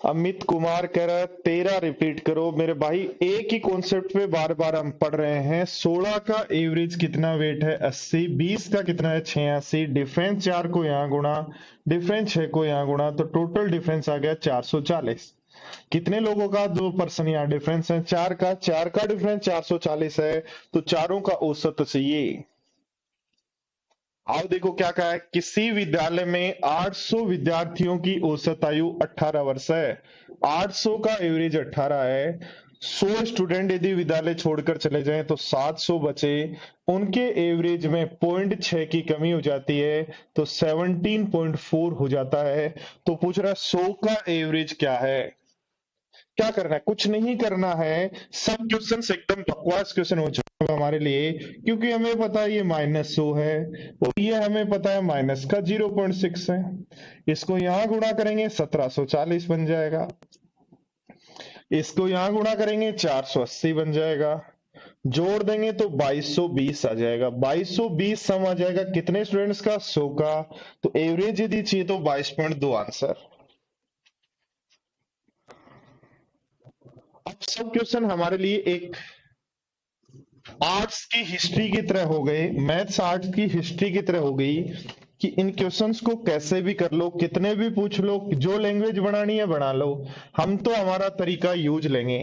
अमित कुमार कह रहा है 13 रिपीट करो। मेरे भाई एक ही कॉन्सेप्ट पे बार बार हम पढ़ रहे हैं। 16 का एवरेज कितना वेट है? 80। 20 का कितना है? 86। डिफरेंस 4 को यहाँ गुणा, डिफरेंस 6 को यहाँ गुणा, तो टोटल डिफरेंस आ गया 440। कितने लोगों का? 2% यहाँ डिफरेंस है। 4 का डिफरेंस 440 है, तो चारों का औसत चाहिए। आओ देखो क्या कहा है। किसी विद्यालय में 800 विद्यार्थियों की औसत आयु 18 वर्ष है। 800 का एवरेज 18 है। 100 स्टूडेंट यदि विद्यालय छोड़कर चले जाएं तो 700 बचे। उनके एवरेज में 0.6 की कमी हो जाती है, तो 17.4 हो जाता है। तो पूछ रहा है 100 का एवरेज क्या है। क्या करना है? कुछ नहीं करना है। सब क्वेश्चन एकदम बकवास क्वेश्चन हो चुके हैं हमारे लिए, क्योंकि हमें पता है ये -100 है और ये हमें पता है माइनस का 0.6 है। इसको यहां गुणा करेंगे 1740 बन जाएगा। इसको यहां गुणा करेंगे 480 बन जाएगा। जोड़ देंगे तो 2220 आ जाएगा। 2220 सम आ जाएगा कितने स्टूडेंट्स का? 100 का। तो एवरेज यदि चाहिए तो 22.2 आंसर। अब सब क्वेश्चन हमारे लिए एक आर्ट्स की हिस्ट्री की तरह हो गए, मैथ्स आर्ट्स की हिस्ट्री की तरह हो गई, कि इन क्वेश्चंस को कैसे भी कर लो, कितने भी पूछ लो, जो लैंग्वेज बनानी है बना लो। हम तो हमारा तरीका यूज लेंगे।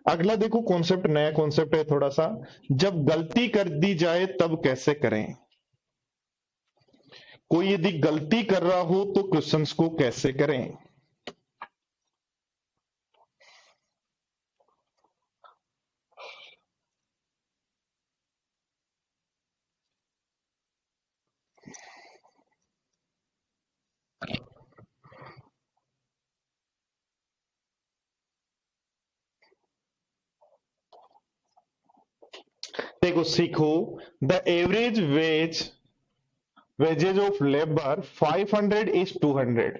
अगला देखो कॉन्सेप्ट, नया कॉन्सेप्ट है थोड़ा सा। जब गलती कर दी जाए तब कैसे करें। कोई यदि गलती कर रहा हो तो क्वेश्चंस को कैसे करें। देखो सीखो। The average wages of labour 500 is 200।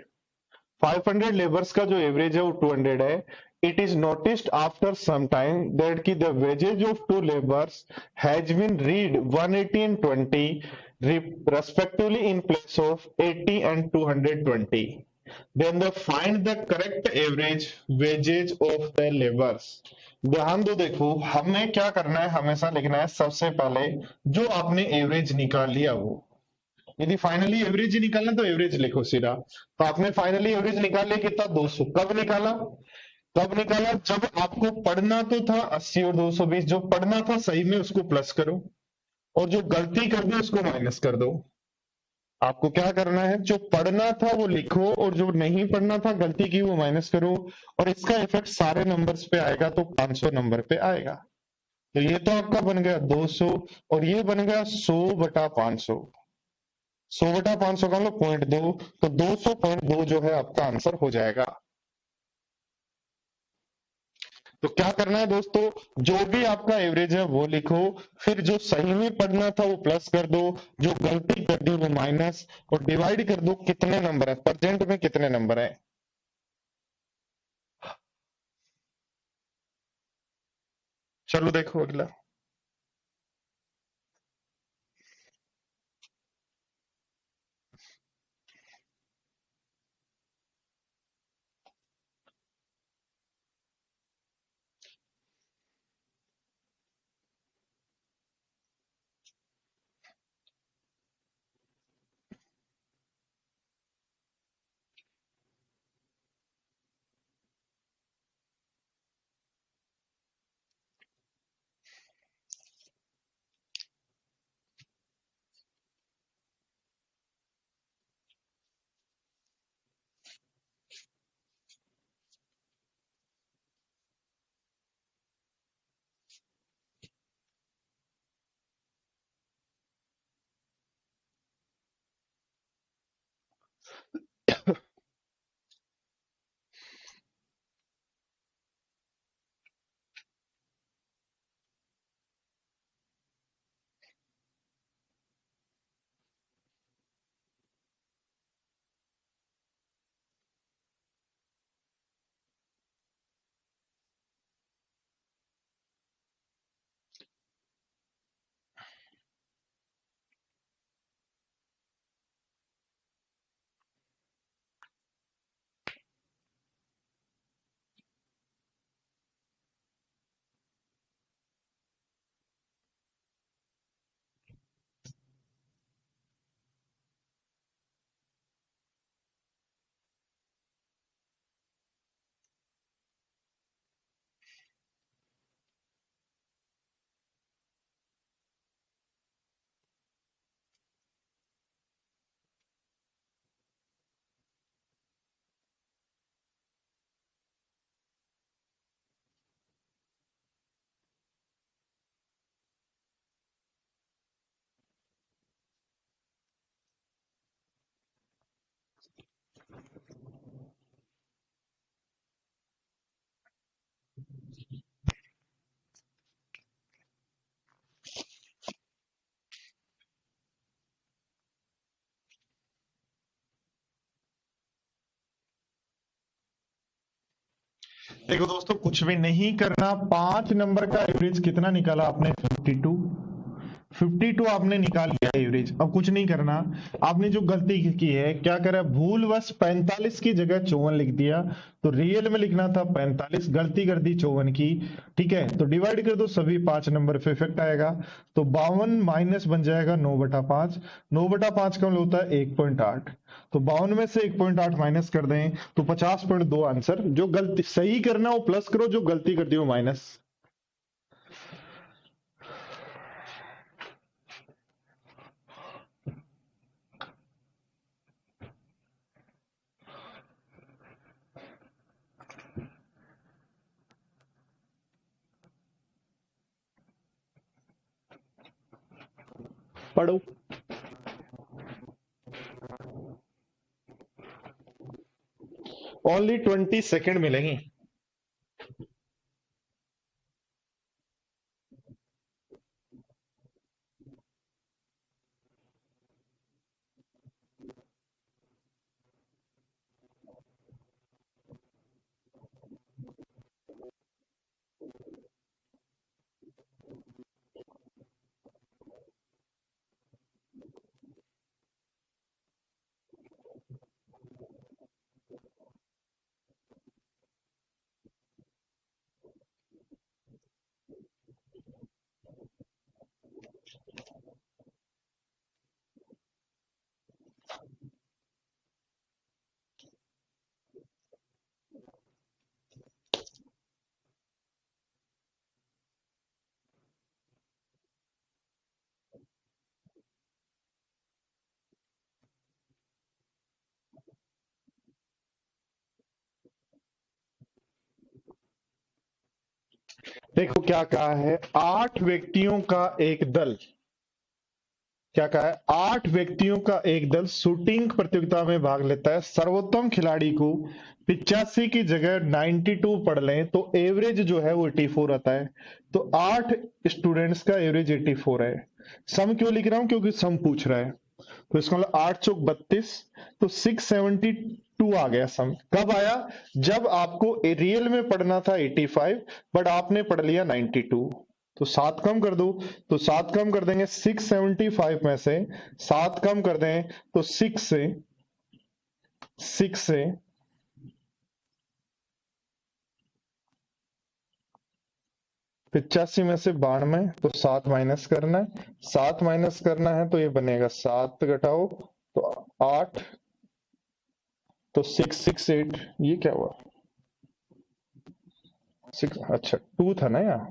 500 labours का जो एवरेज है वो 200 है। It is noticed after some time that की the wages of two labours has been read 180 and 20 respectively in place of 80 and 220। then they find the correct average wages of the laborers। ध्यान दो, देखो हमें क्या करना है, हमेशा लिखना है सबसे पहले जो आपने एवरेज निकाल लिया वो। यदि फाइनली एवरेज ही निकालना तो एवरेज लिखो सीधा। तो आपने फाइनली एवरेज निकाल लिया कितना? 200। कब निकाला? कब निकाला? जब आपको पढ़ना तो था 80 और 220। जो पढ़ना था सही में उसको प्लस करो, और जो गलती कर दी उसको माइनस कर दो। आपको क्या करना है? जो पढ़ना था वो लिखो और जो नहीं पढ़ना था, गलती की, वो माइनस करो। और इसका इफेक्ट सारे नंबर्स पे आएगा, तो 500 नंबर पे आएगा। तो ये तो आपका बन गया 200, और ये बन गया 100/500। 100/500 का मतलब 0.2, तो 200.2 जो है आपका आंसर हो जाएगा। तो क्या करना है दोस्तों? जो भी आपका एवरेज है वो लिखो, फिर जो सही में पढ़ना था वो प्लस कर दो, जो गलती कर दी वो माइनस, और डिवाइड कर दो कितने नंबर है, परसेंट में कितने नंबर है। चलो देखो अगला। देखो दोस्तों, कुछ भी नहीं करना। 5 नंबर का एवरेज कितना निकाला आपने? 52। 52 आपने निकाल लिया एवरेज। अब कुछ नहीं करना। आपने जो गलती की है, क्या करा, भूलवश 45 की जगह 54 लिख दिया। तो रियल में लिखना था 45, गलती कर दी 54 की। ठीक है, तो डिवाइड कर दो सभी 5 नंबर पे, इफेक्ट आएगा। तो 52 माइनस बन जाएगा 9/5। 9/5 का मतलब होता है 1.8। तो 52 में से 1.8 माइनस कर दें तो 50.2 आंसर। जो गलती सही करना वो प्लस करो, जो गलती कर दी वो माइनस। पढ़ो। ओनली 20 सेकेंड मिलेंगे। देखो क्या कहा है, 8 व्यक्तियों का एक दल। क्या कहा है, 8 व्यक्तियों का एक दल शूटिंग प्रतियोगिता में भाग लेता है। सर्वोत्तम खिलाड़ी को 85 की जगह 92 पढ़ लें तो एवरेज जो है वो 84 आता है। तो 8 स्टूडेंट्स का एवरेज 84 है। सम क्यों लिख रहा हूं? क्योंकि सम पूछ रहा है। तो इसका मतलब 8 चौक 32। तो 672 आ गया सम। कब आया? जब आपको रियल में पढ़ना था 85, बट आपने पढ़ लिया 92। तो 7 कम कर दो। तो 7 कम कर देंगे 675 में से। 7 कम कर दें तो 6 से 85 में से 92, तो 7 माइनस करना है। 7 माइनस करना है तो ये बनेगा 7 घटाओ तो 8। तो 668। ये क्या हुआ? 6, अच्छा 2 था ना यहाँ।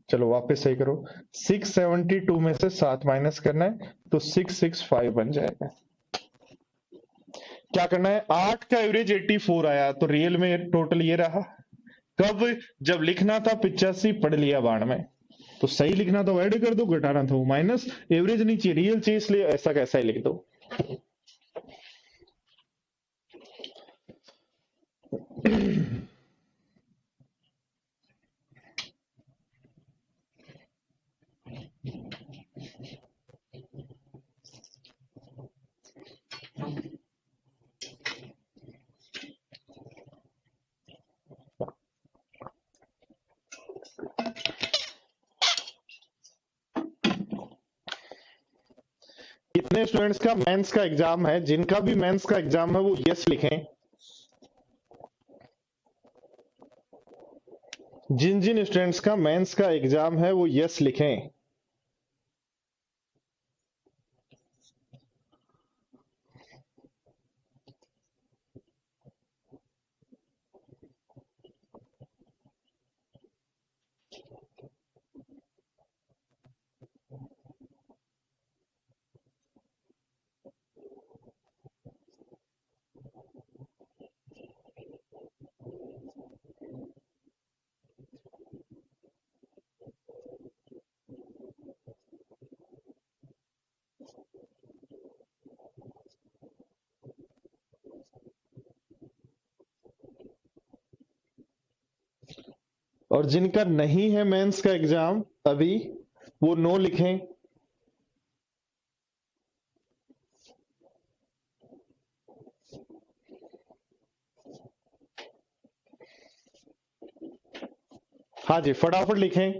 चलो वापस सही करो। 672 में से 7 माइनस करना है तो 665 बन जाएगा। क्या करना है, 8 का एवरेज 84 आया तो रियल में टोटल ये रहा। कब? जब लिखना था 85, पढ़ लिया 92। तो सही लिखना था ऐड कर दो, घटाना था वो माइनस। एवरेज नहीं चाहिए, रियल चाहिए, इसलिए ऐसा कैसा ही लिख दो। कितने स्टूडेंट्स का मेंस का एग्जाम है? जिनका भी मेंस का एग्जाम है वो यस लिखें। जिन जिन स्टूडेंट्स का मेंस का एग्जाम है वो यस लिखें। और जिनका नहीं है मेंस का एग्जाम अभी, वो नो लिखें। हाँ जी, फटाफट लिखें।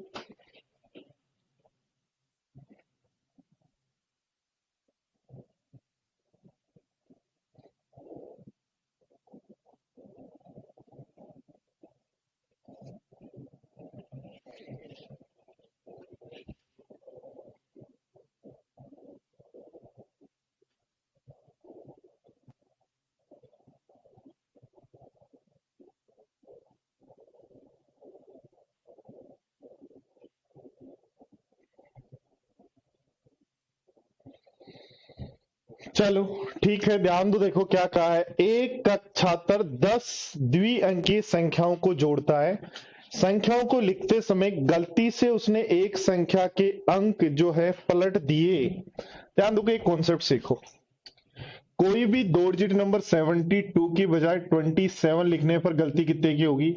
चलो ठीक है, ध्यान दो, देखो क्या कहा है। एक का छात्र 10 द्विअंकीय संख्याओं को जोड़ता है। संख्याओं को लिखते समय गलती से उसने एक संख्या के अंक जो है पलट दिए। ध्यान दो कि एक कॉन्सेप्ट सीखो। कोई भी दो डिजिट नंबर 72 की बजाय 27 लिखने पर गलती कितने की होगी?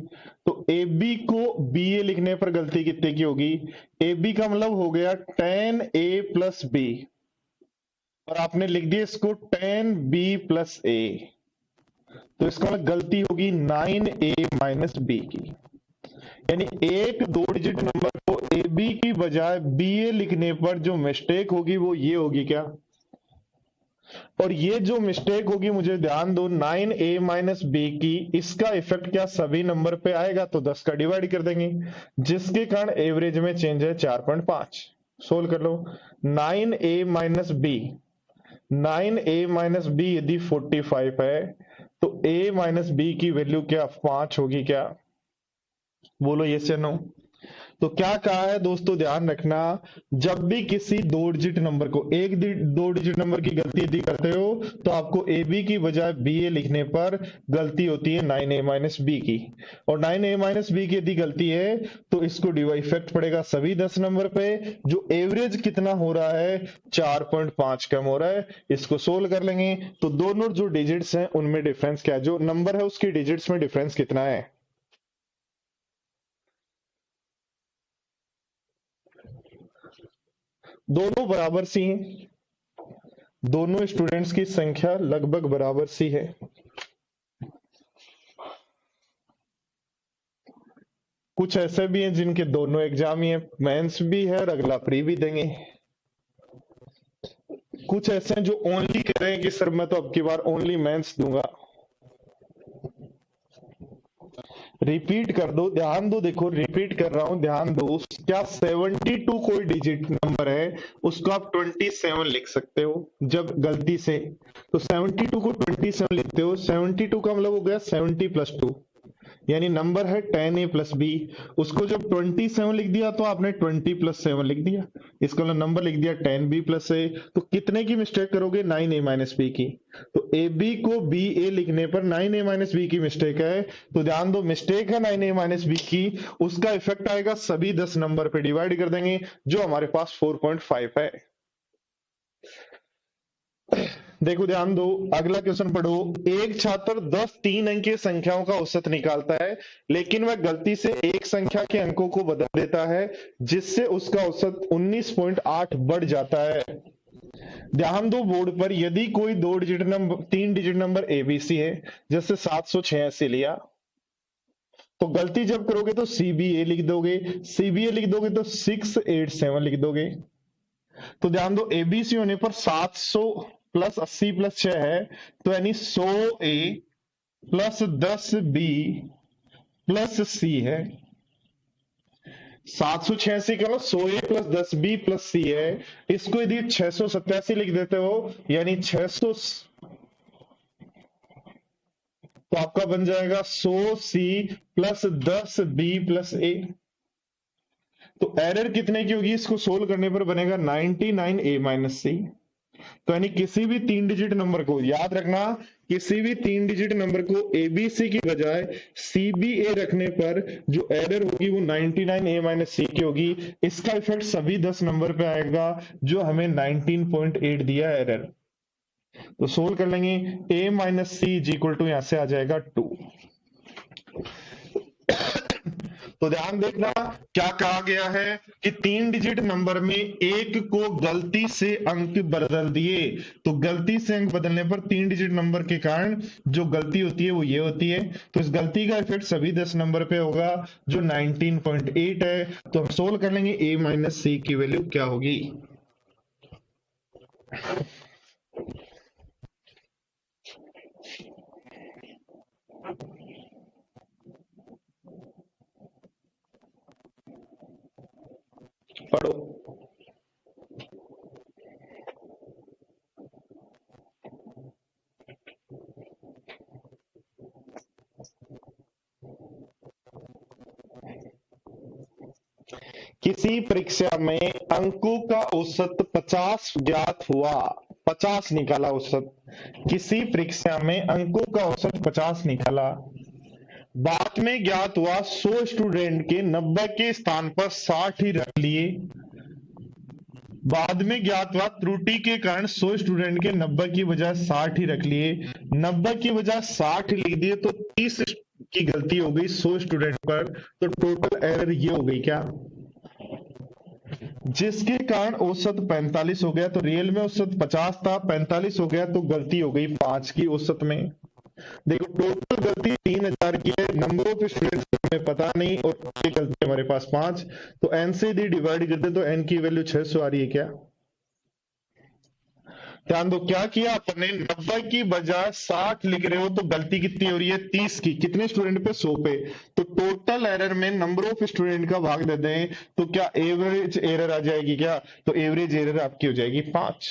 तो ए बी को बी ए लिखने पर गलती कितने की होगी? ए बी का मतलब हो गया 10A प्लस बी, और आपने लिख दिया इसको 10B प्लस ए, तो इसका मतलब गलती होगी 9A माइनस बी की। यानी एक दो डिजिट नंबर को ए बी की बजाय बी ए लिखने पर जो मिस्टेक होगी वो ये होगी क्या? और ये जो मिस्टेक होगी, मुझे ध्यान दो, 9A माइनस बी की, इसका इफेक्ट क्या सभी नंबर पे आएगा? तो 10 का डिवाइड कर देंगे, जिसके कारण एवरेज में चेंज है 4.5। सोल्व कर लो। 9A minus B, 9A minus B यदि 45 है तो A माइनस बी की वैल्यू क्या 5 होगी क्या? बोलो यस या नो। तो क्या कहा है दोस्तों, ध्यान रखना, जब भी किसी दो डिजिट नंबर को दो डिजिट नंबर की गलती यदि करते हो तो आपको ए बी की बजाय बी ए लिखने पर गलती होती है 9A माइनस बी की। और 9A माइनस बी की यदि गलती है तो इसको डिवाइड इफेक्ट पड़ेगा सभी 10 नंबर पे, जो एवरेज कितना हो रहा है 4.5 कम हो रहा है। इसको सोल्व कर लेंगे तो दोनों जो डिजिट्स हैं उनमें डिफरेंस क्या है, जो नंबर है उसकी डिजिट्स में डिफरेंस कितना है? दोनों बराबर सी हैं, दोनों स्टूडेंट्स की संख्या लगभग बराबर सी है। कुछ ऐसे भी हैं जिनके दोनों एग्जाम ही है, मेंस भी है और अगला प्री भी देंगे। कुछ ऐसे हैं जो ओनली कह रहे हैं कि सर मैं तो अब की बार ओनली मेंस दूंगा। रिपीट कर दो, ध्यान दो, देखो रिपीट कर रहा हूं, ध्यान दो। क्या 72 कोई डिजिट नंबर है उसको आप 27 लिख सकते हो जब गलती से? तो 72 को 27 लिखते हो, 72 का मतलब हो गया 70 प्लस 2, यानी नंबर है 10A प्लस बी। उसको जब 27 लिख दिया तो आपने 20 प्लस 7 लिख दिया, इसका मतलब नंबर लिख दिया 10B प्लस ए। तो कितने की मिस्टेक करोगे? 9A माइनस बी की। तो ए बी को बी ए लिखने पर 9A माइनस बी की मिस्टेक है। तो ध्यान दो, मिस्टेक है 9A माइनस बी की, उसका इफेक्ट आएगा सभी 10 नंबर पे, डिवाइड कर देंगे, जो हमारे पास 4.5 है। देखो ध्यान दो, अगला क्वेश्चन पढ़ो। एक छात्र 10 तीन अंकीय संख्याओं का औसत निकालता है, लेकिन वह गलती से एक संख्या के अंकों को बदल देता है, जिससे उसका औसत 19.8 बढ़ जाता है। ध्यान दो बोर्ड पर, यदि कोई तीन डिजिट नंबर एबीसी है, जैसे 786 लिया, तो गलती जब करोगे तो सीबीए लिख दोगे, सीबीए लिख दोगे तो 687 लिख दोगे। तो ध्यान दो, एबीसी होने पर 700 प्लस 80 प्लस 6 है, तो यानी 100A प्लस 10B प्लस सी है। 786 का मतलब 100A प्लस 10B प्लस सी है। इसको यदि 687 लिख देते हो, यानी 600, तो आपका बन जाएगा 100C प्लस 10B प्लस ए। तो एरर कितने की होगी? इसको सोल्व करने पर बनेगा 99A माइनस सी। तो यानी किसी भी तीन डिजिट नंबर को, याद रखना, किसी भी तीन डिजिट नंबर को एबीसी की बजाय सीबीए रखने पर जो एरर होगी वो 99A माइनस सी की होगी। इसका इफेक्ट सभी 10 नंबर पे आएगा, जो हमें 19.8 दिया है एरर। तो सोल्व कर लेंगे, a minus C is equal to, यहां से आ जाएगा 2। तो ध्यान देखना क्या कहा गया है कि 3 डिजिट नंबर में एक को गलती से अंक बदल दिए, तो गलती से अंक बदलने पर 3 डिजिट नंबर के कारण जो गलती होती है वो ये होती है। तो इस गलती का इफेक्ट सभी 10 नंबर पे होगा जो 19.8 है। तो हम सोल्व कर लेंगे a माइनस सी की वैल्यू क्या होगी। पढ़ो। किसी परीक्षा में अंकों का औसत 50 ज्ञात हुआ, 50 निकाला औसत। किसी परीक्षा में अंकों का औसत 50 निकाला, बाद में ज्ञात हुआ 100 स्टूडेंट के 90 के स्थान पर 60 ही रख लिए। बाद में ज्ञात हुआ त्रुटि के कारण 100 स्टूडेंट के 90 की बजाय 60 ही रख लिए, 90 की बजाय 60 लिख दिए तो 30 की गलती हो गई 100 स्टूडेंट पर। तो टोटल एरर ये हो गई क्या, जिसके कारण औसत 45 हो गया। तो रियल में औसत 50 था, 45 हो गया तो गलती हो गई 5 की औसत में। देखो टोटल गलती 3000 की है, नंबर ऑफ स्टूडेंट्स हमें पता नहीं और ये गलती हमारे पास 5। तो n से यदि डिवाइड करते तो n की वैल्यू 600 आ रही है क्या। ध्यान दो क्या किया आपने, 90 की बजाय 60 लिख रहे हो तो गलती कितनी हो रही है 30 की, कितने स्टूडेंट पे 100 पे। तो टोटल एरर में नंबर ऑफ स्टूडेंट का भाग दे दें तो क्या एवरेज एरर आ जाएगी क्या, तो एवरेज एरर आपकी हो जाएगी 5।